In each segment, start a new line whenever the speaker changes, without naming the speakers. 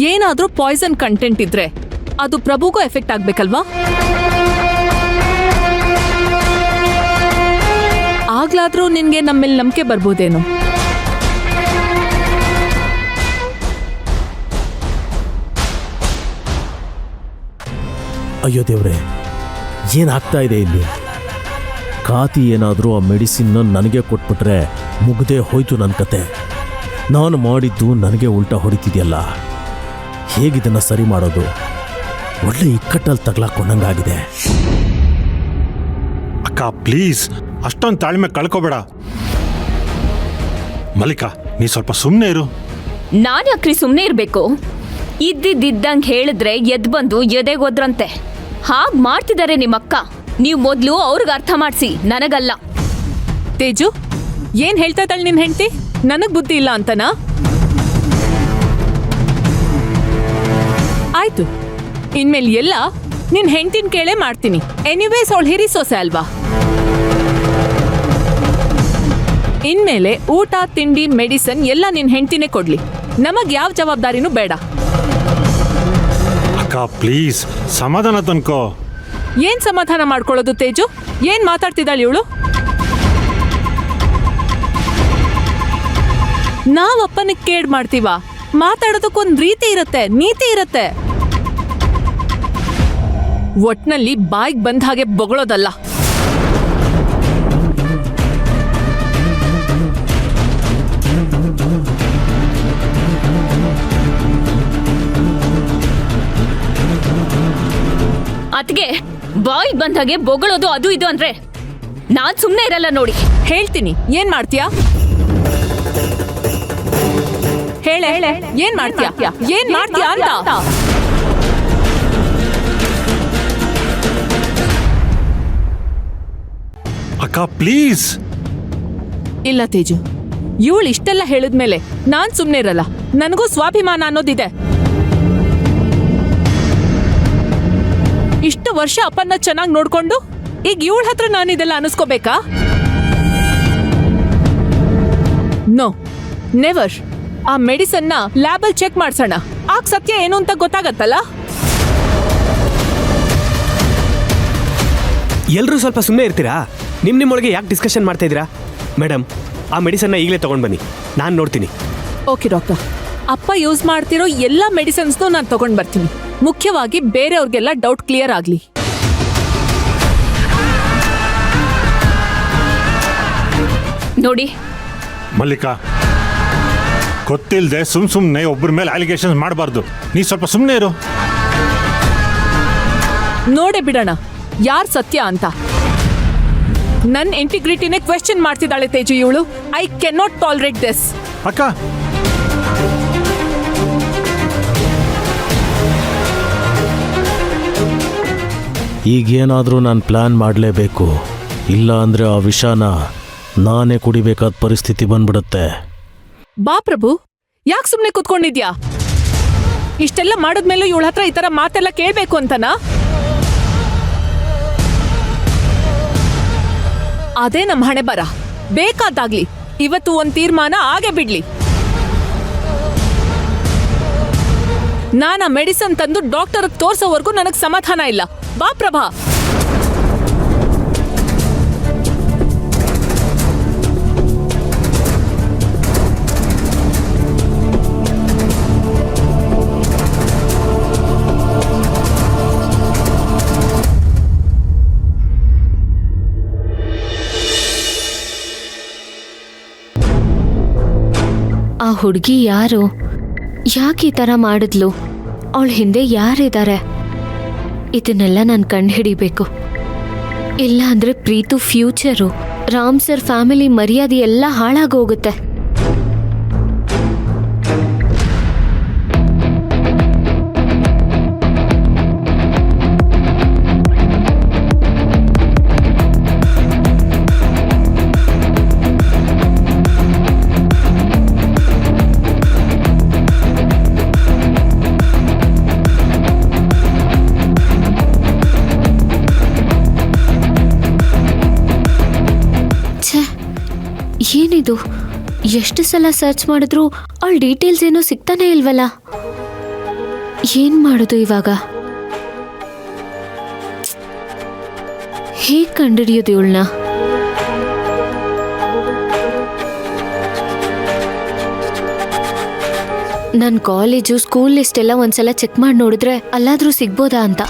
ಏನಾದ್ರೂ Poisson content ಇದ್ರೆ ಅದು ಪ್ರಭುಗೂ ಎಫೆಕ್ಟ್ ಆಗ್ಬೇಕಲ್ವಾ? ಆಗ್ಲಾದ್ರೂ ನಿನ್ಗೆ ನಮ್ಮೇಲೆ ನಂಬಿಕೆ ಬರ್ಬೋದೇನೋ.
ಅಯ್ಯೋ ದೇವ್ರೆ, ಏನಾಗ್ತಾ ಇದೆ ಇಲ್ಲಿ? ಕಾತಿ ಏನಾದರೂ ಆ ಮೆಡಿಸಿನ್ನ ನನಗೆ ಕೊಟ್ಬಿಟ್ರೆ ಮುಗ್ದೇ ಹೋಯ್ತು ನನ್ನ ಕತೆ. ನಾನು ಮಾಡಿದ್ದು ನನಗೆ ಉಲ್ಟಾ ಹೊಡಿತಿದೆಯಲ್ಲ, ಹೇಗಿದನ್ನು ಸರಿ ಮಾಡೋದು? ಒಳ್ಳೆ ಇಕ್ಕಟ್ಟಲ್ಲಿ ತಗ್ಲಾಕೊಂಡಂಗಾಗಿದೆ.
ಅಕ್ಕ ಪ್ಲೀಸ್, ಅಷ್ಟೊಂದು ತಾಳ್ಮೆ ಕಳ್ಕೋಬೇಡ. ಮಲ್ಲಿಕಾ, ನೀ ಸ್ವಲ್ಪ ಸುಮ್ಮನೆ ಇರು.
ನಾನು ಯಾಕ್ರಿ ಸುಮ್ಮನೆ ಇರಬೇಕು? ಇದ್ದಿದ್ದಂಗೆ ಹೇಳಿದ್ರೆ ಎದ್ದು ಬಂದು ಎದೆಗೋದ್ರಂತೆ. ಹಾಗೆ ಮಾಡ್ತಿದ್ದಾರೆ ನಿಮ್ಮಕ್ಕ. ನೀವು ಮೊದಲು ಅವ್ರಿಗೆ ಅರ್ಥ ಮಾಡಿಸಿ, ನನಗಲ್ಲ.
ತೇಜು, ಏನ್ ಹೇಳ್ತಾ ಇದ್ದಾಳೆ ನಿನ್ ಹೆಂಡತಿ? ನನಗ್ ಬುದ್ಧಿ ಇಲ್ಲ ಅಂತನಾ? ಆಯ್ತು, ಇನ್ಮೇಲೆ ಎಲ್ಲ ನಿನ್ ಹೆಂಡತಿನ ಕೇಳೇ ಮಾಡ್ತೀನಿ. ಎನಿವೇಸ್ ಅವಳು ಹಿರಿ ಸೊಸೆ ಅಲ್ವಾ? ಇನ್ಮೇಲೆ ಊಟ ತಿಂಡಿ ಮೆಡಿಸಿನ್ ಎಲ್ಲ ನಿನ್ ಹೆಂಡತಿನೇ ಕೊಡ್ಲಿ. ನಮಗ್ ಯಾವ ಜವಾಬ್ದಾರಿನೂ ಬೇಡ.
ಅಕ್ಕ ಪ್ಲೀಸ್ ಸಮಾಧಾನ ತನ್ಕೋ.
ಏನ್ ಸಮಾಧಾನ ಮಾಡ್ಕೊಳ್ಳೋದು ತೇಜು? ಏನ್ ಮಾತಾಡ್ತಿದ್ದಾಳೆ ಇವಳು? ನಾವ್ ಅಪ್ಪನಿಗೆ ಕೇಡ್ ಮಾಡ್ತೀವ? ಮಾತಾಡೋದಕ್ಕೊಂದ್ ರೀತಿ ಇರತ್ತೆ, ನೀತಿ ಇರತ್ತೆ. ಒಟ್ನಲ್ಲಿ ಬಾಯ್ಗ್ ಬಂದ ಹಾಗೆ ಬೊಗಳೋದಲ್ಲ.
ಅದ್ಗೆ ಬಾಯ್ ಬಂದಾಗೆ ಬೊಗಳೋದು ಅದು ಇದು ಅಂದ್ರೆ ನಾನ್ ಸುಮ್ನೆ ಇರಲ್ಲ ನೋಡಿ.
ಹೇಳ್ತೀನಿ, ಏನ್ ಮಾಡ್ತೀಯಾ? ಹೇಳೆ, ಏನ್ ಮಾಡ್ತೀಯಾ? ಏನ್ ಮಾಡ್ತೀಯಾ ಅಂತ?
ಅಕ್ಕ ಪ್ಲೀಸ್.
ಇಲ್ಲ ತೇಜು, ಇವಳು ಇಷ್ಟೆಲ್ಲ ಹೇಳಿದ್ಮೇಲೆ ನಾನ್ ಸುಮ್ನೆ ಇರಲ್ಲ. ನನಗೂ ಸ್ವಾಭಿಮಾನ ಅನ್ನೋದಿದೆ. ಇಷ್ಟು ವರ್ಷ ಅಪ್ಪನ್ನ ಚೆನ್ನಾಗಿ ನೋಡ್ಕೊಂಡು ಈಗ ಇವಳ ಹತ್ರ ನಾನು ಇದೆಲ್ಲ ಅನಿಸ್ಕೋಬೇಕಾ? No, never. ಆ ಮೆಡಿಸನ್ನ ಲ್ಯಾಬಲ್ ಚೆಕ್ ಮಾಡ್ಸೋಣ, ಆಗ ಸತ್ಯ ಏನು ಅಂತ ಗೊತ್ತಾಗತ್ತಲ್ಲ.
ಎಲ್ಲರೂ ಸ್ವಲ್ಪ ಸುಮ್ಮನೆ ಇರ್ತೀರಾ? ನಿಮ್ಮೊಳಗೆ ಯಾಕೆ ಡಿಸ್ಕಷನ್ ಮಾಡ್ತಾ ಇದ್ದೀರಾ? ಮೇಡಮ್, ಆ ಮೆಡಿಸನ್ನ ಈಗಲೇ ತಗೊಂಡು ಬನ್ನಿ, ನಾನು ನೋಡ್ತೀನಿ.
ಓಕೆ ಡಾಕ್ಟರ್, ಅಪ್ಪ ಯೂಸ್ ಮಾಡ್ತಿರೋ ಎಲ್ಲ ಮೆಡಿಸಿನ್ಸ್ನು ನಾನು ತಗೊಂಡ್ ಬರ್ತೀನಿ. ಮುಖ್ಯವಾಗಿ ಬೇರೆಯವ್ರಿಗೆಲ್ಲ ಡೌಟ್ ಕ್ಲಿಯರ್ ಆಗ್ಲಿ.
ನೋಡಿ
ಮಲ್ಲಿಕಾ, ಗೊತ್ತಿಲ್ಲದೆ ಸುಮ್ಮನೆ ಒಬ್ಬರ ಮೇಲೆ ಅಲಿಗೇಷನ್ ಮಾಡಬಾರ್ದು. ನೀ ಸ್ವಲ್ಪ ಸುಮ್ಮನೆ ಇರು.
ನೋಡೇ ಬಿಡೋಣ ಯಾರ್ ಸತ್ಯ ಅಂತ. ನನ್ನ ಇಂಟಿಗ್ರಿಟಿನೇ ಕ್ವೆಶ್ಚನ್ ಮಾಡ್ತಿದ್ದಾಳೆ ತೇಜು ಇವಳು. I can not tolerate this.
ಅಕ್ಕ,
ಈಗೇನಾದರೂ ನಾನು ಪ್ಲ್ಯಾನ್ ಮಾಡಲೇಬೇಕು, ಇಲ್ಲ ಅಂದರೆ ಆ ವಿಷಾನ ನಾನೇ ಕುಡಿಬೇಕಾದ ಪರಿಸ್ಥಿತಿ ಬಂದ್ಬಿಡುತ್ತೆ.
ಬಾ ಪ್ರಭು, ಯಾಕೆ ಸುಮ್ಮನೆ ಕೂತ್ಕೊಂಡಿದ್ಯಾ? ಇಷ್ಟೆಲ್ಲ ಮಾಡಿದ್ಮೇಲೂ ಇವಳ ಹತ್ರ ಈ ಥರ ಮಾತೆಲ್ಲ ಕೇಳಬೇಕು ಅಂತನಾ? ಅದೇ ನಮ್ಮ ಹಣೆ ಬರ. ಬೇಕಾದಾಗ್ಲಿ, ಇವತ್ತು ಒಂದು ತೀರ್ಮಾನ ಆಗೇ ಬಿಡ್ಲಿ. ನಾನು ಆ ಮೆಡಿಸನ್ ತಂದು ಡಾಕ್ಟರ್ ತೋರ್ಸೋವರೆಗೂ ನನಗೆ ಸಮಾಧಾನ ಇಲ್ಲ. ಬಾ ಪ್ರಭಾ.
ಆ ಹುಡುಗಿ ಯಾರು? ಯಾಕೆ ಈ ಥರ ಮಾಡಿದ್ಲು? ಅವಳ ಹಿಂದೆ ಯಾರಿದ್ದಾರೆ? ಇದನ್ನೆಲ್ಲ ನಾನು ಕಂಡುಹಿಡಿಬೇಕು. ಇಲ್ಲ ಅಂದರೆ Preethu future, Ram sir family ಮರ್ಯಾದೆ ಎಲ್ಲ ಹಾಳಾಗೋಗುತ್ತೆ. ಏನಿದು? ಎಷ್ಟು ಸಲ ಸರ್ಚ್ ಮಾಡಿದ್ರು ಅವಳ ಡೀಟೇಲ್ಸ್ ಏನೂ ಸಿಗ್ತಾನೆ ಇಲ್ವಲ್ಲ. ಏನ್ ಮಾಡೋದು ಇವಾಗ? ಹೇಗ್ ಕಂಡಿಡಿಯೋದು ಇವಳನ್ನ? ನನ್ನ ಕಾಲೇಜು ಸ್ಕೂಲ್ ಲಿಸ್ಟ್ ಎಲ್ಲ ಒಂದ್ಸಲ ಚೆಕ್ ಮಾಡಿ ನೋಡಿದ್ರೆ ಅಲ್ಲಾದ್ರೂ ಸಿಗ್ಬೋದಾ ಅಂತ.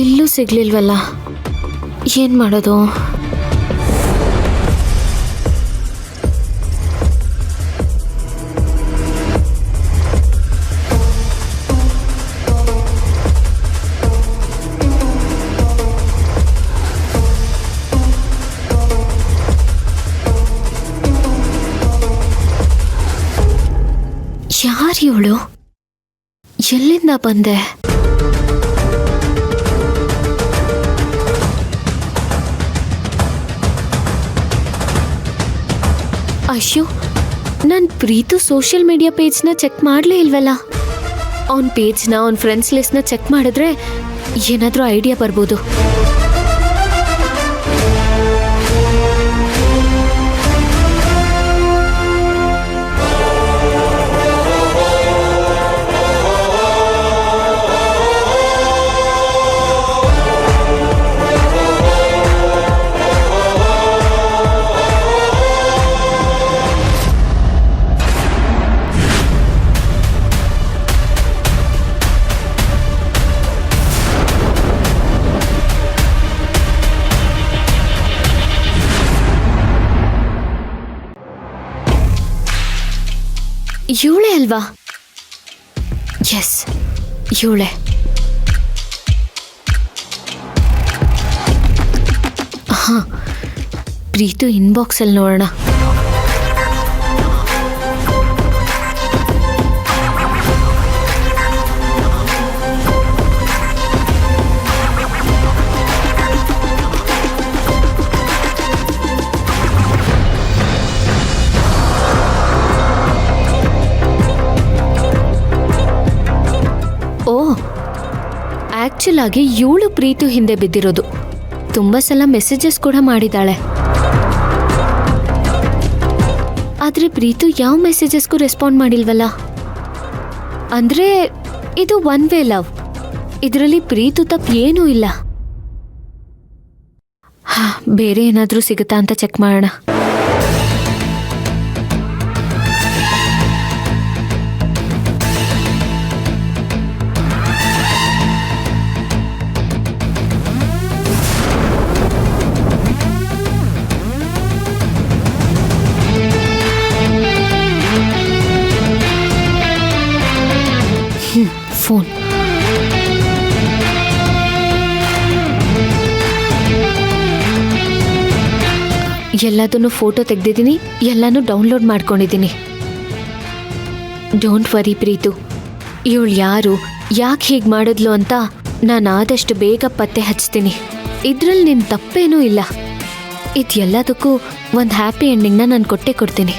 ಇಲ್ಲೂ ಸಿಗ್ಲಿಲ್ವಲ್ಲ, ಏನ್ ಮಾಡೋದು? ಯಾರು ಇವಳು? ಎಲ್ಲಿಂದ ಬಂದೆ? ಅಯ್ಯೋ, ನಾನು ಪ್ರೀತು ಸೋಷಿಯಲ್ ಮೀಡಿಯಾ ಪೇಜ್ನ ಚೆಕ್ ಮಾಡಲೇ ಇಲ್ವಲ್ಲ. ಅವನ ಪೇಜ್ನ, ಅವನ ಫ್ರೆಂಡ್ಸ್ ಲಿಸ್ಟ್ನ ಚೆಕ್ ಮಾಡಿದ್ರೆ ಏನಾದರೂ ಐಡಿಯಾ ಬರ್ಬೋದು. ಇವಳೆ ಅಲ್ವಾ? ಎಸ್, ಇವಳೆ. ಹಾ, ಪ್ರೀತು ಇನ್ಬಾಕ್ಸಲ್ಲಿ ನೋಡೋಣ. ಆಕ್ಚುಲ್ ಆಗಿ ಇವಳು ಪ್ರೀತು ಹಿಂದೆ ಬಿದ್ದಿರೋದು. ತುಂಬಾ ಸಲ ಮೆಸೇಜಸ್ ಕೂಡ ಮಾಡಿದ್ದಾಳೆ. ಆದ್ರೆ ಪ್ರೀತು ಯಾವ ಮೆಸೇಜಸ್ಗೂ ರೆಸ್ಪಾಂಡ್ ಮಾಡಿಲ್ವಲ್ಲ. ಅಂದ್ರೆ ಇದು ಒನ್ ವೇ ಲವ್. ಇದರಲ್ಲಿ ಪ್ರೀತು ತಪ್ಪು ಏನೂ ಇಲ್ಲ. ಬೇರೆ ಏನಾದರೂ ಸಿಗುತ್ತಾ ಅಂತ ಚೆಕ್ ಮಾಡೋಣ. ಫೋನ್. ಎಲ್ಲದನ್ನು ಫೋಟೋ ತೆಗೆದಿದ್ದೀನಿ, ಎಲ್ಲನೂ ಡೌನ್ಲೋಡ್ ಮಾಡ್ಕೊಂಡಿದ್ದೀನಿ. ಡೋಂಟ್ ವರಿ ಪ್ರೀತು, ಇವಳು ಯಾರು, ಯಾಕೆ ಹೀಗೆ ಮಾಡಿದ್ಲು ಅಂತ ನಾನು ಆದಷ್ಟು ಬೇಗ ಪತ್ತೆ ಹಚ್ತೀನಿ. ಇದರಲ್ಲಿ ನಿನ್ನ ತಪ್ಪೇನೂ ಇಲ್ಲ. ಇದೆಲ್ಲದಕ್ಕೂ ಒಂದು ಹ್ಯಾಪಿ ಎಂಡಿಂಗ್ನ ನಾನು ಕೊಟ್ಟೇ ಕೊಡ್ತೀನಿ.